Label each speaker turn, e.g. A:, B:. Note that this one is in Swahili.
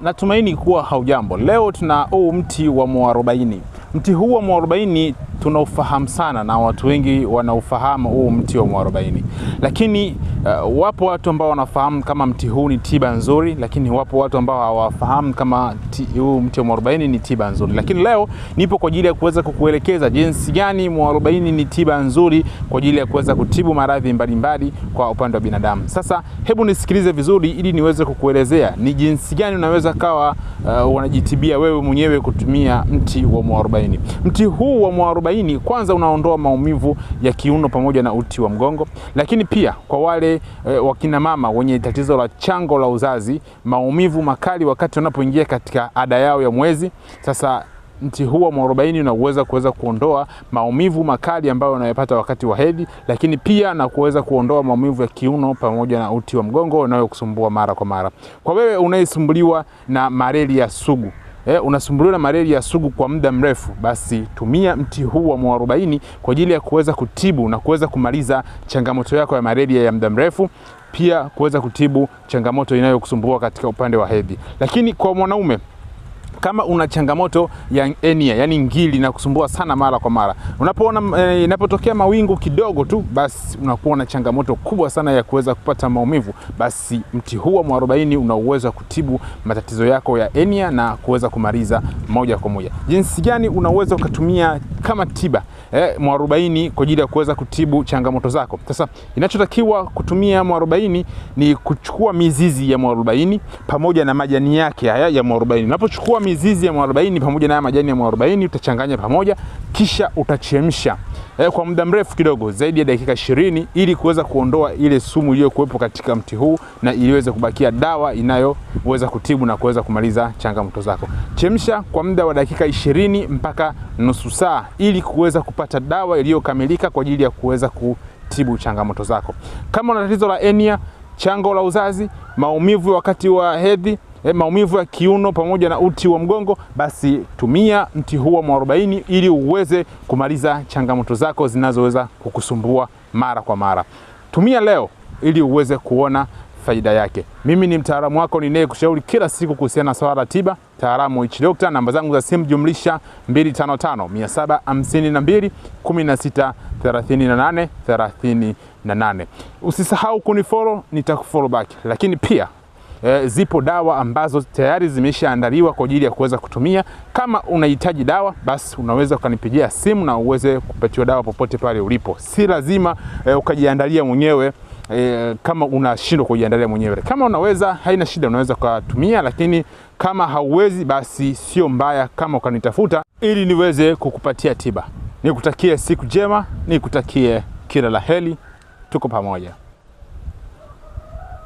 A: Natumaini kuwa haujambo. Leo tuna huu mti wa mwarobaini. Mti huu wa mwarobaini tunaufahamu sana na watu wengi wanaufahamu huu mti wa mwarobaini. Lakini wapo watu ambao wanafahamu kama mti huu ni tiba nzuri, lakini wapo watu ambao hawafahamu kama huu mti wa mwarobaini ni tiba nzuri. Lakini leo nipo kwa ajili ya kuweza kukuelekeza jinsi gani mwarobaini ni tiba nzuri kwa ajili ya kuweza kutibu maradhi mbalimbali kwa upande wa binadamu. Sasa hebu nisikilize vizuri ili niweze kukuelezea ni jinsi gani unaweza kawa unajitibia wewe mwenyewe kutumia mti wa mwarobaini. Mti huu wa mwarobaini kwanza unaondoa maumivu ya kiuno pamoja na uti wa mgongo, lakini pia kwa wale wakina mama wenye tatizo la chango la uzazi, maumivu makali wakati wanapoingia katika ada yao ya mwezi. Sasa mti huu wa mwarobaini unaweza kuweza kuondoa maumivu makali ambayo unayopata wakati wa hedhi, lakini pia na kuweza kuondoa maumivu ya kiuno pamoja na uti wa mgongo unayokusumbua mara kwa mara. Kwa wewe unayesumbuliwa na malaria sugu, unasumbuliwa na malaria sugu kwa muda mrefu, basi tumia mti huu wa mwarobaini kwa ajili ya kuweza kutibu na kuweza kumaliza changamoto yako ya malaria ya muda mrefu, pia kuweza kutibu changamoto inayokusumbua katika upande wa hedhi. Lakini kwa mwanaume, kama una changamoto ya hernia, yani ngili na kusumbua sana mara kwa mara, unapoona inapotokea mawingu kidogo tu, basi unakuwa na changamoto kubwa sana ya kuweza kupata maumivu, basi mti huu wa mwarobaini una uwezo wa kutibu matatizo yako ya hernia na kuweza kumaliza moja kwa moja. Jinsi gani unaweza kutumia kama tiba mwarobaini kwa ajili ya kuweza kutibu changamoto zako? Sasa inachotakiwa kutumia mwarobaini ni kuchukua mizizi ya mwarobaini pamoja na majani yake haya ya mwarobaini. Unapochukua mizizi ya mwarobaini pamoja na majani ya mwarobaini utachanganya pamoja, kisha utachemsha kwa muda mrefu kidogo, zaidi ya dakika 20, ili kuweza kuondoa ile sumu iliyokuwepo katika mti huu na iliweze kubakia dawa inayoweza kutibu na kuweza kumaliza changamoto zako. Chemsha kwa muda wa dakika 20 mpaka nusu saa ili kuweza kupata dawa iliyokamilika kwa ajili ya kuweza kutibu changamoto zako. Kama una tatizo la hernia, chango la uzazi, maumivu wakati wa hedhi, maumivu ya kiuno pamoja na uti wa mgongo, basi tumia mti huu wa mwarobaini ili uweze kumaliza changamoto zako zinazoweza kukusumbua mara kwa mara. Tumia leo ili uweze kuona faida yake. Mimi ni mtaalamu wako ninayekushauri kila siku kuhusiana na swala la tiba, Mtaalamu Witch Doctor. Namba zangu za simu jumlisha 255 752 16 38 38. Usisahau kunifollow, nitakufollow back. Lakini pia zipo dawa ambazo tayari zimeshaandaliwa kwa ajili ya kuweza kutumia. Kama unahitaji dawa, basi unaweza ukanipigia simu na uweze kupatiwa dawa popote pale ulipo. Si lazima ukajiandalia mwenyewe kama unashindwa kujiandalia mwenyewe. Kama unaweza, haina shida, unaweza kutumia, lakini kama hauwezi, basi sio mbaya kama ukanitafuta ili niweze kukupatia tiba. Nikutakie siku njema, nikutakie kila la heri. Tuko pamoja.